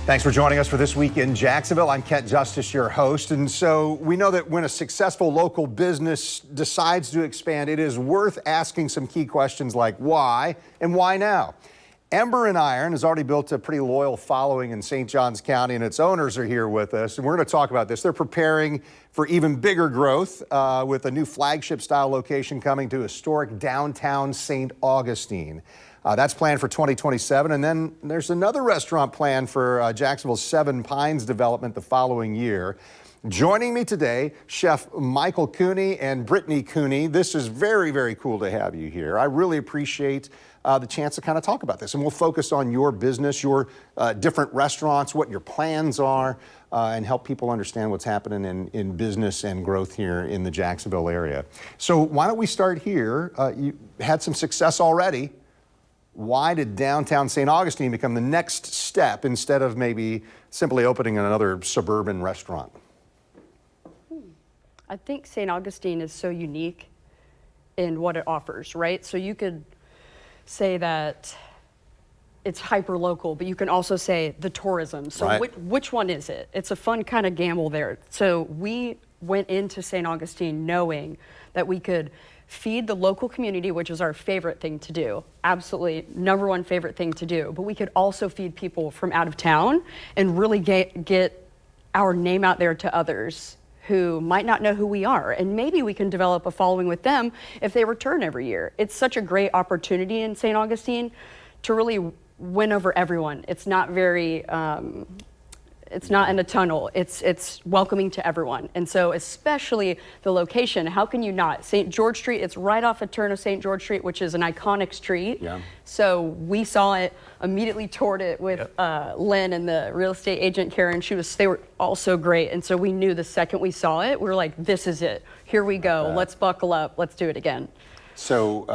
Thanks for joining us for This Week in Jacksonville. I'm Kent Justice, your host. And so we know that when a successful local business decides to expand, it is worth asking some key questions like why and why now? Ember and Iron has already built a pretty loyal following in St. Johns County, and its owners are here with us. And we're going to talk about this. They're preparing for even bigger growth with a new flagship-style location coming to historic downtown St. Augustine. That's planned for 2027. And then there's another restaurant planned for Jacksonville's Seven Pines development the following year. Joining me today, Chef Michael Cooney and Brittany Cooney. This is very, very cool to have you here. I really appreciate the chance to kind of talk about this. And we'll focus on your business, your different restaurants, what your plans are, and help people understand what's happening in business and growth here in the Jacksonville area. So why don't we start here? You had some success already. Why did downtown St. Augustine become the next step instead of maybe simply opening another suburban restaurant? I think St. Augustine is so unique in what it offers, right? So you could say that it's hyper-local, but you can also say the tourism. So right. Which one is it? It's a fun kind of gamble there. So we went into St. Augustine knowing that we could feed the local community, which is our favorite thing to do, absolutely number one favorite thing to do, but we could also feed people from out of town and really get our name out there to others who might not know who we are, and maybe we can develop a following with them if they return every year. It's such a great opportunity in St. Augustine to really win over everyone. It's not very it's not in a tunnel. It's welcoming to everyone. And so especially the location, how can you not? St. George Street, it's right off a turn of St. George Street, which is an iconic street. Yeah. So we saw it, immediately toured it with Lynn and the real estate agent Karen. They were all so great. And so we knew the second we saw it, we were like, this is it. Here we go. Let's buckle up. Let's do it again. So,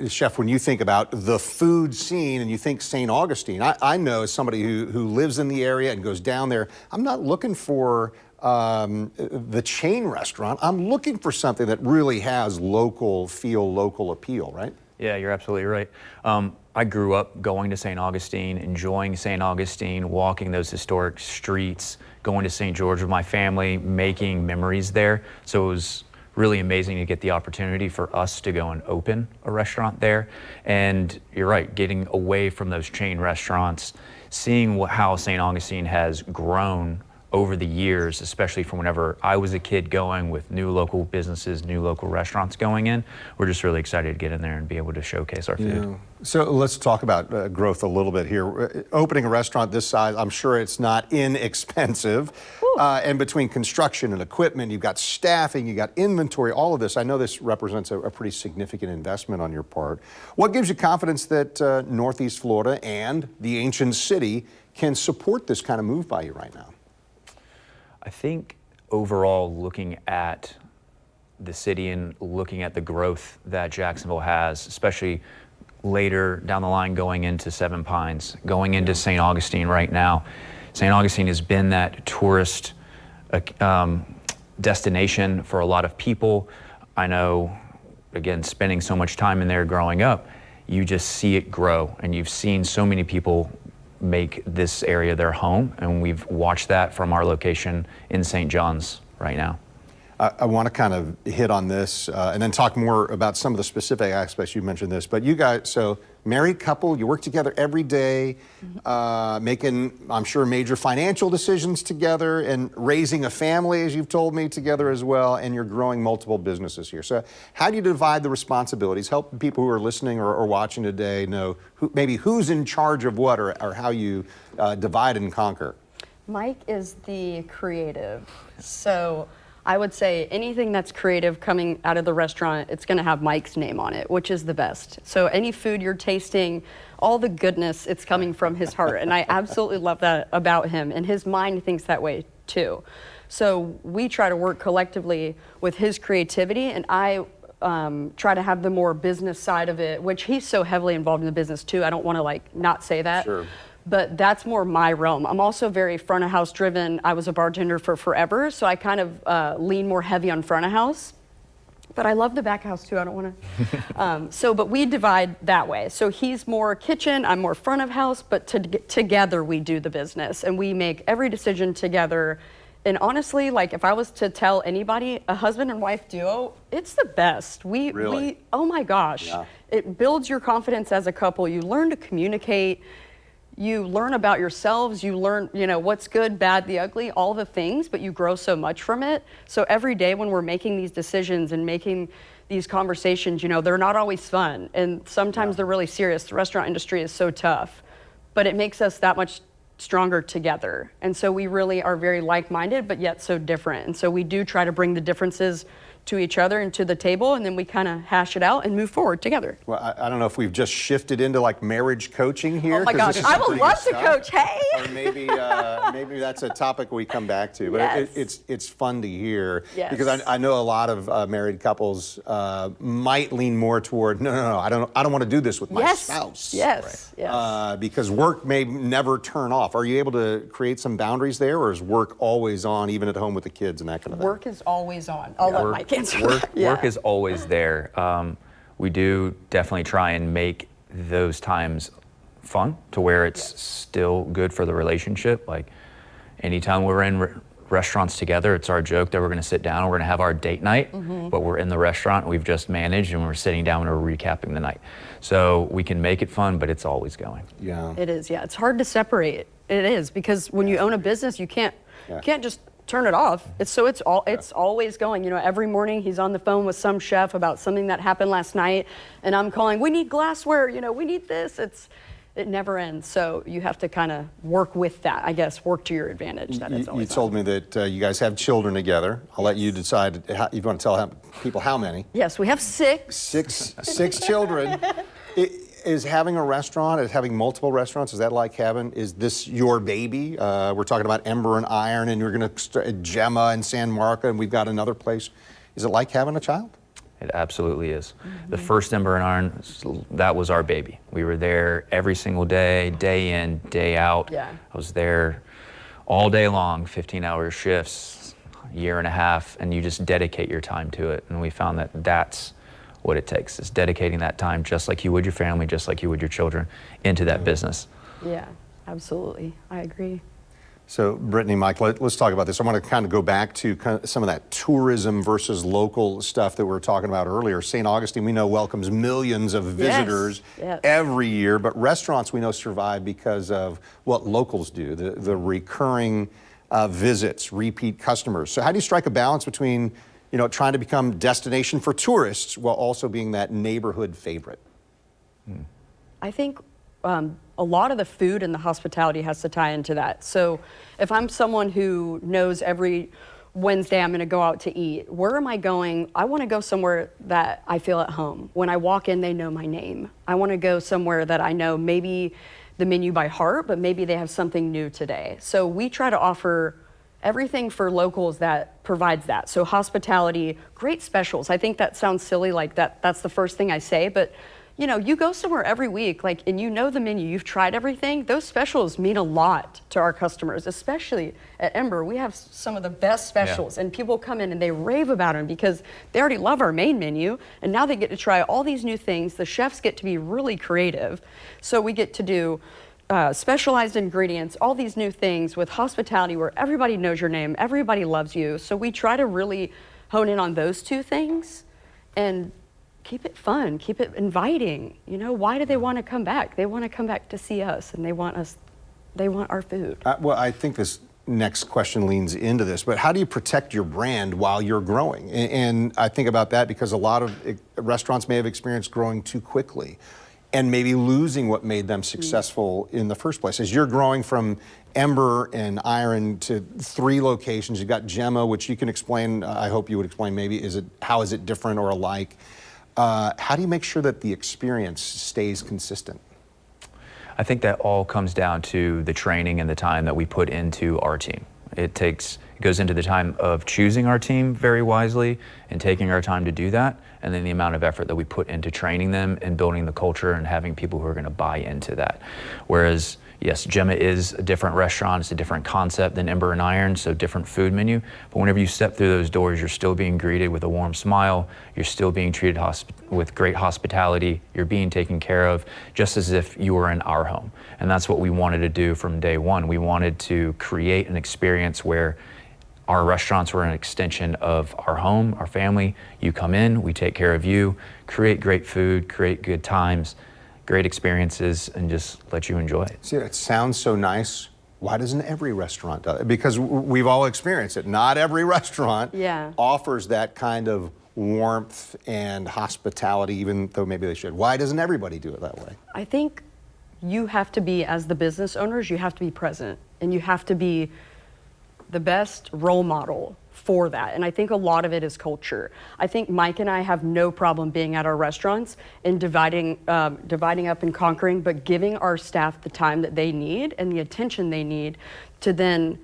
Chef, when you think about the food scene and you think St. Augustine, I know as somebody who lives in the area and goes down there, I'm not looking for the chain restaurant. I'm looking for something that really has local feel, local appeal, right? Yeah, you're absolutely right. I grew up going to St. Augustine, enjoying St. Augustine, walking those historic streets, going to St. George with my family, making memories there. So it was really amazing to get the opportunity for us to go and open a restaurant there. And you're right, getting away from those chain restaurants, seeing how St. Augustine has grown over the years, especially from whenever I was a kid going with new local businesses, new local restaurants going in. We're just really excited to get in there and be able to showcase our food. Yeah. So let's talk about growth a little bit here. Opening a restaurant this size, I'm sure it's not inexpensive. And between construction and equipment, you've got staffing, you've got inventory, all of this. I know this represents a pretty significant investment on your part. What gives you confidence that Northeast Florida and the ancient city can support this kind of move by you right now? I think overall, looking at the city and looking at the growth that Jacksonville has, especially later down the line going into Seven Pines, going into St. Augustine right now. St. Augustine has been that tourist destination for a lot of people. I know, again, spending so much time in there growing up, you just see it grow, and you've seen so many people make this area their home, and we've watched that from our location in St. John's right now. I want to kind of hit on this and then talk more about some of the specific aspects. You mentioned this, but you guys, so married couple, you work together every day, making, I'm sure, major financial decisions together and raising a family, as you've told me, together as well, and you're growing multiple businesses here. So how do you divide the responsibilities? Help people who are listening or watching today know maybe who's in charge of what, or how you divide and conquer. Mike is the creative. So I would say anything that's creative coming out of the restaurant, it's going to have Mike's name on it, which is the best. So any food you're tasting, all the goodness, it's coming from his heart. And I absolutely love that about him. And his mind thinks that way too. So we try to work collectively with his creativity, and I try to have the more business side of it, which he's so heavily involved in the business too. I don't want to not say that. Sure. But that's more my realm. I'm also very front of house driven. I was a bartender for forever, so I kind of lean more heavy on front of house. But I love the back house too. I don't want to. But we divide that way. So he's more kitchen, I'm more front of house, but together we do the business and we make every decision together. And honestly, like if I was to tell anybody, a husband and wife duo, it's the best. Really? Oh my gosh. Yeah. It builds your confidence as a couple. You learn to communicate. You learn about yourselves, you learn, what's good, bad, the ugly, all the things, but you grow so much from it. So every day when we're making these decisions and making these conversations, they're not always fun. And sometimes they're really serious. The restaurant industry is so tough, but it makes us that much stronger together. And so we really are very like-minded, but yet so different. And so we do try to bring the differences to each other and to the table, and then we kind of hash it out and move forward together. Well, I don't know if we've just shifted into like marriage coaching here. Oh my gosh, I would love to coach. Hey. Or maybe that's a topic we come back to. But Yes. it's fun to hear Yes. because I know a lot of married couples might lean more toward no, I don't want to do this with my spouse. Yes. Yes. Because work may never turn off. Are you able to create some boundaries there, or is work always on, even at home with the kids and that kind of thing? Work is always on. I'll let Mike answer that. Work is always there. We do definitely try and make those times fun to where it's still good for the relationship. Like anytime we're in restaurants together, it's our joke that we're going to sit down and we're going to have our date night, but we're in the restaurant we've just managed and we're sitting down and we're recapping the night. So we can make it fun, but it's always going. Yeah. It is, yeah. It's hard to separate. It is, because when you own a business, you can't just turn it off. It's always going. Every morning he's on the phone with some chef about something that happened last night, and I'm calling, we need glassware, we need this. It never ends. So you have to kind of work with that, I guess, work to your advantage. That it's always you told me that you guys have children together. I'll let you decide. You want to tell people how many? Yes, we have 6. Six children. Is having a restaurant, is having multiple restaurants, is that like having, is this your baby? We're talking about Ember and Iron, and you're going to start Gemma and San Marco, and we've got another place. Is it like having a child? It absolutely is. The first Ember and Iron, that was our baby. We were there every single day, day in, day out. Yeah. I was there all day long, 15-hour shifts, a year and a half, and you just dedicate your time to it. And we found that that's what it takes, is dedicating that time just like you would your family, just like you would your children, into that business. Yeah, absolutely. I agree. So, Brittany, Mike, let's talk about this. I want to kind of go back to some of that tourism versus local stuff that we were talking about earlier. St. Augustine, we know, welcomes millions of visitors every year, but restaurants we know survive because of what locals do, the recurring visits, repeat customers. So how do you strike a balance between trying to become destination for tourists while also being that neighborhood favorite? I think a lot of the food and the hospitality has to tie into that. So if I'm someone who knows every Wednesday I'm going to go out to eat, where am I going? I want to go somewhere that I feel at home. When I walk in, they know my name. I want to go somewhere that I know maybe the menu by heart, but maybe they have something new today. So we try to offer everything for locals that provides that. So hospitality, great specials. I think that sounds silly, like that's the first thing I say, but you go somewhere every week, and you know the menu, you've tried everything. Those specials mean a lot to our customers, especially at Ember. We have some of the best specials, and people come in and they rave about them because they already love our main menu, and now they get to try all these new things. The chefs get to be really creative. So we get to do specialized ingredients, all these new things with hospitality where everybody knows your name, everybody loves you. So we try to really hone in on those two things and keep it fun, keep it inviting. Why do they want to come back? They want to come back to see us, and they want our food. Well, I think this next question leans into this, but how do you protect your brand while you're growing? And I think about that because a lot of restaurants may have experienced growing too quickly and maybe losing what made them successful in the first place. As you're growing from Ember and Iron to 3 locations, you've got Gemma, which you can explain, I hope you would explain maybe, how is it different or alike? How do you make sure that the experience stays consistent? I think that all comes down to the training and the time that we put into our team. It goes into the time of choosing our team very wisely and taking our time to do that, and then the amount of effort that we put into training them and building the culture and having people who are going to buy into that. Whereas, yes, Gemma is a different restaurant. It's a different concept than Ember and Iron, so different food menu. But whenever you step through those doors, you're still being greeted with a warm smile. You're still being treated with great hospitality. You're being taken care of just as if you were in our home. And that's what we wanted to do from day one. We wanted to create an experience where our restaurants were an extension of our home, our family. You come in, we take care of you, create great food, create good times, great experiences, and just let you enjoy it. See, it sounds so nice. Why doesn't every restaurant do it? Because we've all experienced it. Not every restaurant offers that kind of warmth and hospitality, even though maybe they should. Why doesn't everybody do it that way? I think you have to be, as the business owners, you have to be present, and you have to be the best role model for that. And I think a lot of it is culture. I think Mike and I have no problem being at our restaurants and dividing up and conquering, but giving our staff the time that they need and the attention they need to then,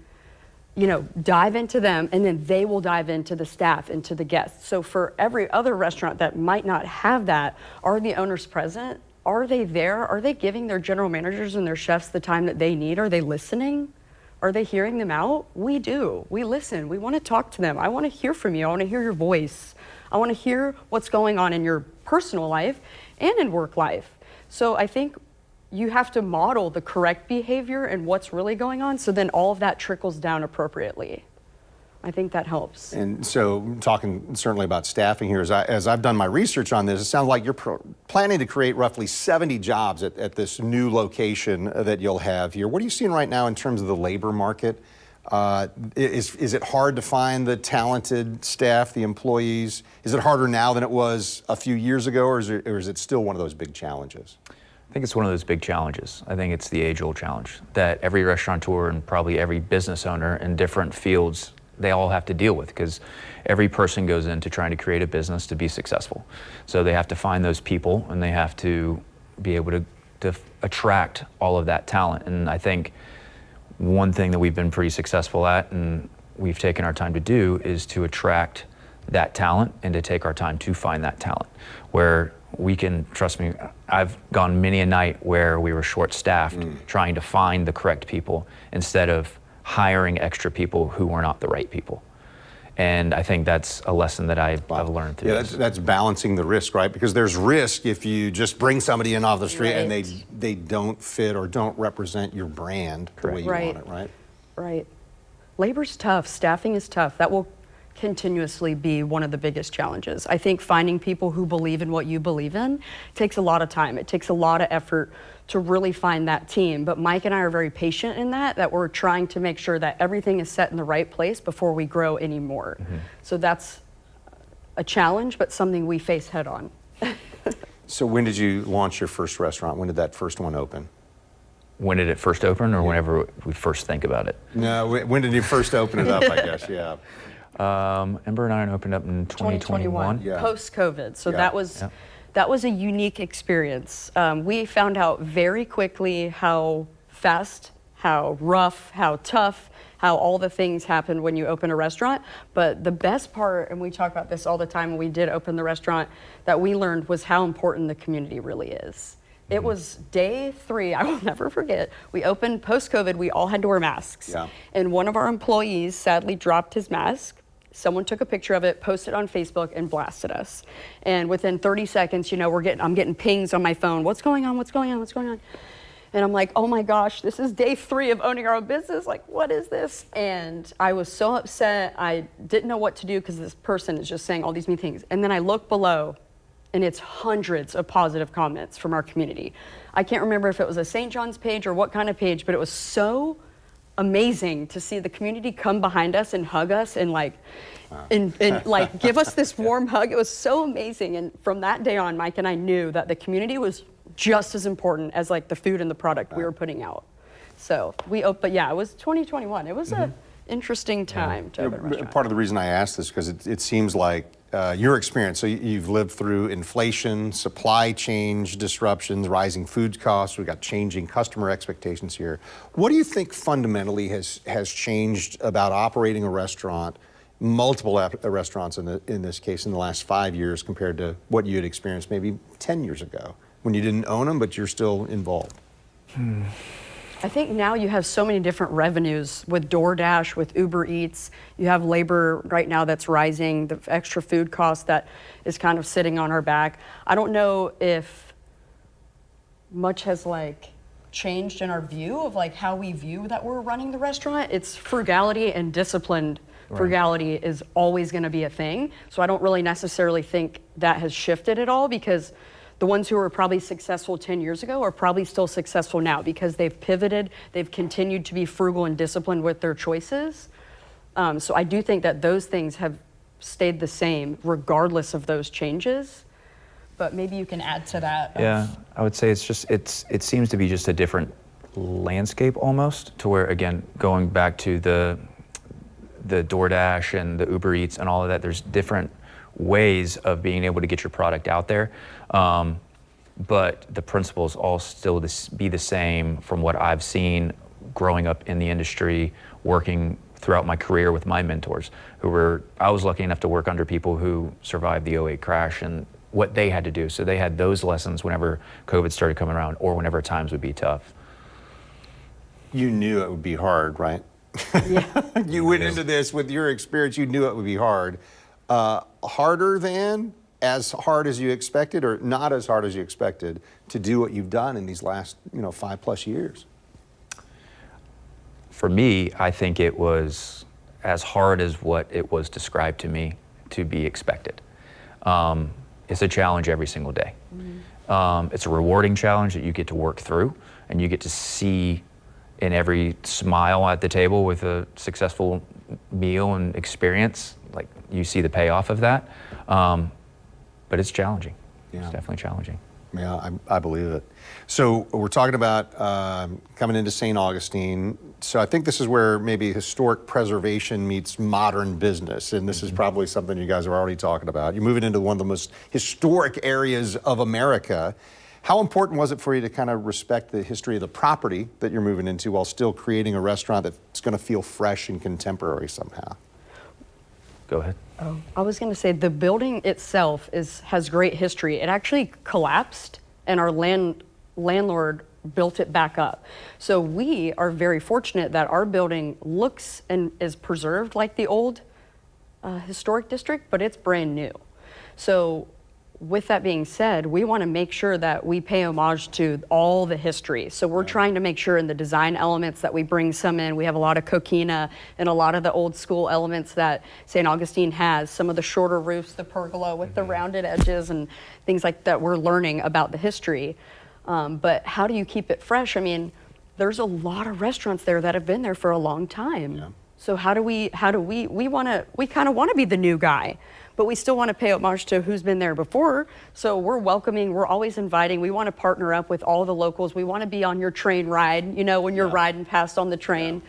you know, dive into them, and then they will dive into the staff and to the guests. So for every other restaurant that might not have that, are the owners present? Are they there? Are they giving their general managers and their chefs the time that they need? Are they listening? Are they hearing them out? We do. We listen. We want to talk to them. I want to hear from you. I want to hear your voice. I want to hear what's going on in your personal life and in work life. So I think you have to model the correct behavior and what's really going on, so then all of that trickles down appropriately. I think that helps. And so, talking certainly about staffing here, as I've done my research on this, it sounds like you're planning to create roughly 70 jobs at this new location that you'll have here. What are you seeing right now in terms of the labor market? Is it hard to find the talented staff, the employees? Is it harder now than it was a few years ago, or is it still one of those big challenges? I think it's one of those big challenges. I think it's the age-old challenge that every restaurateur and probably every business owner in different fields, they all have to deal with, because every person goes into trying to create a business to be successful. So they have to find those people, and they have to be able to attract all of that talent. And I think one thing that we've been pretty successful at, and we've taken our time to do, is to attract that talent and to take our time to find that talent. Where we can, trust me, I've gone many a night where we were short-staffed trying to find the correct people instead of hiring extra people who were not the right people. And I think that's a lesson that I've learned through this. That's balancing the risk, right? Because there's risk if you just bring somebody in off the street and they don't fit or don't represent your brand the way you want it, right? Right. Labor's tough. Staffing is tough. That will continuously be one of the biggest challenges. I think finding people who believe in what you believe in takes a lot of time. It takes a lot of effort to really find that team. But Mike and I are very patient in that we're trying to make sure that everything is set in the right place before we grow anymore. So that's a challenge, but something we face head on. So when did you launch your first restaurant? When did that first one open? When did it first open, or whenever we first think about it? No, when did you first open it up, I guess, yeah. Ember and Iron opened up in 2021. Post-COVID. So that was a unique experience. We found out very quickly how fast, how rough, how tough, how all the things happen when you open a restaurant. But the best part, and we talk about this all the time when we did open the restaurant, that we learned was how important the community really is. It was day 3, I will never forget. We opened post-COVID, we all had to wear masks. And one of our employees sadly dropped his mask. Someone took a picture of it, posted it on Facebook, and blasted us. And within 30 seconds, you know, I'm getting pings on my phone. What's going on? What's going on? What's going on? And I'm like, oh my gosh, this is day 3 of owning our own business. Like, what is this? And I was so upset. I didn't know what to do because this person is just saying all these mean things. And then I look below, and it's hundreds of positive comments from our community. I can't remember if it was a St. John's page or what kind of page, but it was so amazing to see the community come behind us and hug us and like give us this warm hug. It was so amazing. And from that day on, Mike and I knew that the community was just as important as like the food and the product we were putting out. So but yeah, it was 2021. It was an interesting time to open a restaurant. Part of the reason I asked this because it seems like your experience, so you've lived through inflation, supply chain disruptions, rising food costs, we've got changing customer expectations here. What do you think fundamentally has changed about operating a restaurant multiple restaurants in this case in the last 5 years compared to what you had experienced maybe 10 years ago when you didn't own them, but you're still involved? I think now you have so many different revenues with DoorDash, with Uber Eats. You have labor right now that's rising, the extra food cost that is kind of sitting on our back. I don't know if much has changed in our view of how we view that we're running the restaurant. It's frugality and disciplined. Right. Frugality is always going to be a thing. So I don't really necessarily think that has shifted at all, because the ones who were probably successful 10 years ago are probably still successful now because they've pivoted, they've continued to be frugal and disciplined with their choices. So I do think that those things have stayed the same regardless of those changes. But maybe you can add to that. Yeah, I would say it seems to be just a different landscape almost, to where, again, going back to the DoorDash and the Uber Eats and all of that, there's different ways of being able to get your product out there. But the principles all still be the same from what I've seen growing up in the industry, working throughout my career with my mentors, I was lucky enough to work under people who survived the '08 crash and what they had to do. So they had those lessons whenever COVID started coming around or whenever times would be tough. You knew it would be hard, right? Yeah. You went into this with your experience, you knew it would be hard. Harder than, as hard as you expected, or not as hard as you expected to do what you've done in these last 5+ years? For me, I think it was as hard as what it was described to me to be expected. It's a challenge every single day. Mm-hmm. It's a rewarding challenge that you get to work through, and you get to see in every smile at the table with a successful meal and experience, you see the payoff of that. But it's challenging. Yeah. It's definitely challenging. Yeah, I believe it. So we're talking about coming into St. Augustine. So I think this is where maybe historic preservation meets modern business, and this is probably something you guys are already talking about. You're moving into one of the most historic areas of America. How important was it for you to kind of respect the history of the property that you're moving into while still creating a restaurant that's going to feel fresh and contemporary somehow? Go ahead. Oh, I was going to say the building itself has great history. It actually collapsed, and our landlord built it back up. So we are very fortunate that our building looks and is preserved like the old historic district, but it's brand new. So with that being said, we want to make sure that we pay homage to all the history. So we're trying to make sure in the design elements that we bring some in. We have a lot of coquina and a lot of the old school elements that St. Augustine has. Some of the shorter roofs, the pergola with the rounded edges and things like that. We're learning about the history. But how do you keep it fresh? I mean, there's a lot of restaurants there that have been there for a long time. Yeah. So we kind of want to be the new guy, but we still want to pay homage to who's been there before. So we're welcoming, we're always inviting. We want to partner up with all the locals. We want to be on your train ride, when you're riding past on the train. Yeah.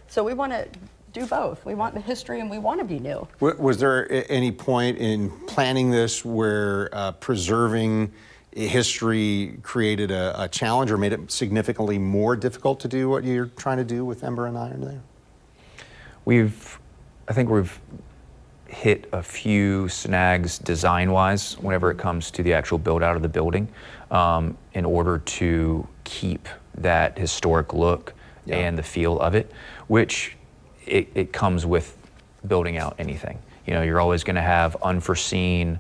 So we want to do both. We want the history and we want to be new. Was there any point in planning this where preserving history created a challenge or made it significantly more difficult to do what you're trying to do with Ember and Iron there? I think we've hit a few snags design-wise whenever it comes to the actual build-out of the building, in order to keep that historic look and the feel of it, which it comes with building out anything. You're always going to have unforeseen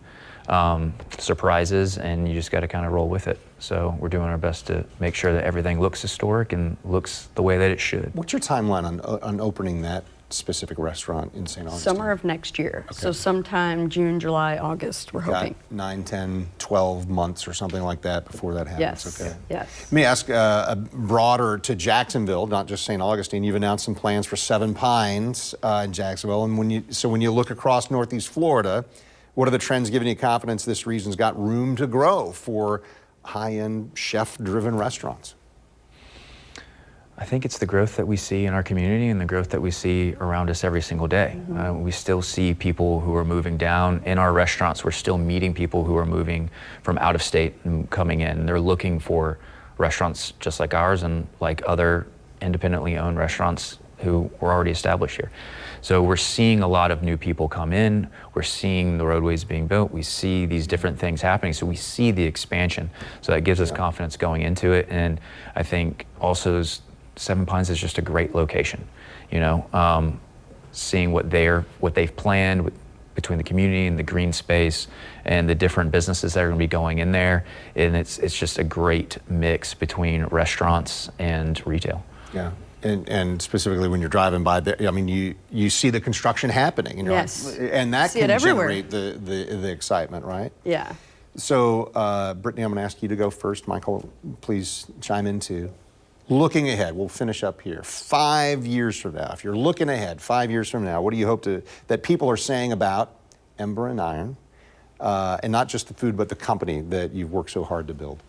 surprises, and you just got to kind of roll with it. So we're doing our best to make sure that everything looks historic and looks the way that it should. What's your timeline on opening that specific restaurant in St. Augustine? Summer of next year. Okay. So sometime June, July, August, we're hoping. 9, 10, 12 months or something like that before that happens. Yes. Okay. Yes. Let me ask broader to Jacksonville, not just St. Augustine. You've announced some plans for Seven Pines in Jacksonville. And when you look across Northeast Florida, what are the trends giving you confidence this region's got room to grow for high-end chef-driven restaurants? I think it's the growth that we see in our community and the growth that we see around us every single day. Mm-hmm. We still see people who are moving down in our restaurants. We're still meeting people who are moving from out of state and coming in. They're looking for restaurants just like ours and like other independently owned restaurants who were already established here. So we're seeing a lot of new people come in. We're seeing the roadways being built. We see these different things happening. So we see the expansion. So that gives us confidence going into it. And I think also Seven Pines is just a great location. You know, seeing what they've planned between the community and the green space and the different businesses that are going to be going in there, and it's just a great mix between restaurants and retail. Yeah. And specifically when you're driving by there, I mean, you see the construction happening, and you're Yes. like, and that See can it everywhere. generate the excitement, right? Yeah. So, Brittany, I'm going to ask you to go first. Michael, please chime in too. Looking ahead, we'll finish up here. 5 years from now, if you're looking ahead, 5 years from now, what do you hope that people are saying about Ember and Iron, and not just the food, but the company that you've worked so hard to build?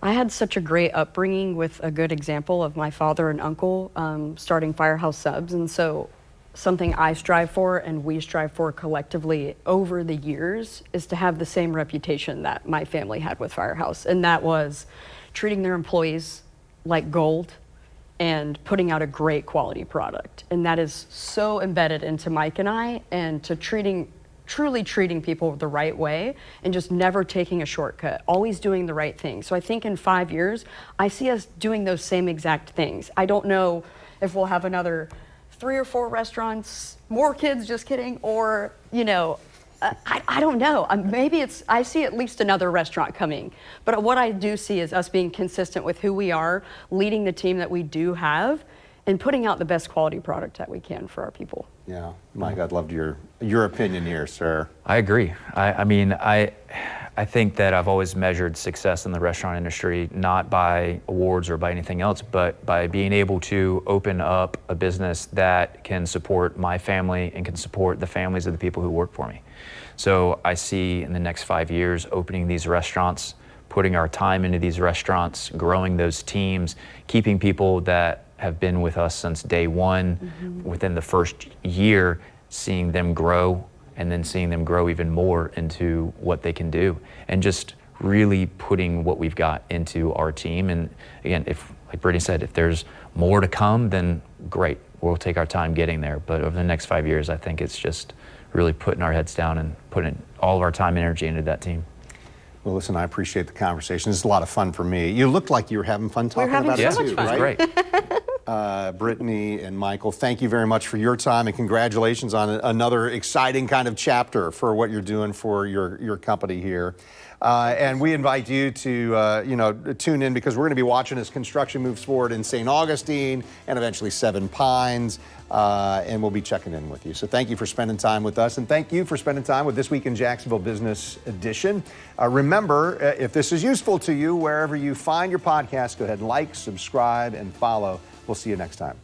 I had such a great upbringing with a good example of my father and uncle starting Firehouse Subs. And so something I strive for and we strive for collectively over the years is to have the same reputation that my family had with Firehouse. And that was treating their employees like gold and putting out a great quality product. And that is so embedded into Mike and I, and to truly treating people the right way and just never taking a shortcut, always doing the right thing. So I think in 5 years, I see us doing those same exact things. I don't know if we'll have another 3 or 4 restaurants, more kids, just kidding, or, you know, I don't know. Maybe I see at least another restaurant coming. But what I do see is us being consistent with who we are, leading the team that we do have, and putting out the best quality product that we can for our people. Yeah, Mike, I'd love your opinion here, sir. I agree. I mean, I think that I've always measured success in the restaurant industry not by awards or by anything else, but by being able to open up a business that can support my family and can support the families of the people who work for me. So I see in the next 5 years opening these restaurants, putting our time into these restaurants, growing those teams, keeping people that have been with us since day one. Within the first year, seeing them grow, and then seeing them grow even more into what they can do, and just really putting what we've got into our team. And again, if, like Brittany said, if there's more to come, then great, we'll take our time getting there. But over the next 5 years, I think it's just really putting our heads down and putting all of our time and energy into that team. Well, listen, I appreciate the conversation. This is a lot of fun for me. You looked like you were having fun talking about it so too, much fun. right? Great. Brittany and Michael, thank you very much for your time, and congratulations on another exciting kind of chapter for what you're doing for your company here. And we invite you to tune in, because we're going to be watching as construction moves forward in St. Augustine and eventually Seven Pines, and we'll be checking in with you. So thank you for spending time with us, and thank you for spending time with This Week in Jacksonville Business Edition. Remember, if this is useful to you, wherever you find your podcast, go ahead and like, subscribe, and follow. We'll see you next time.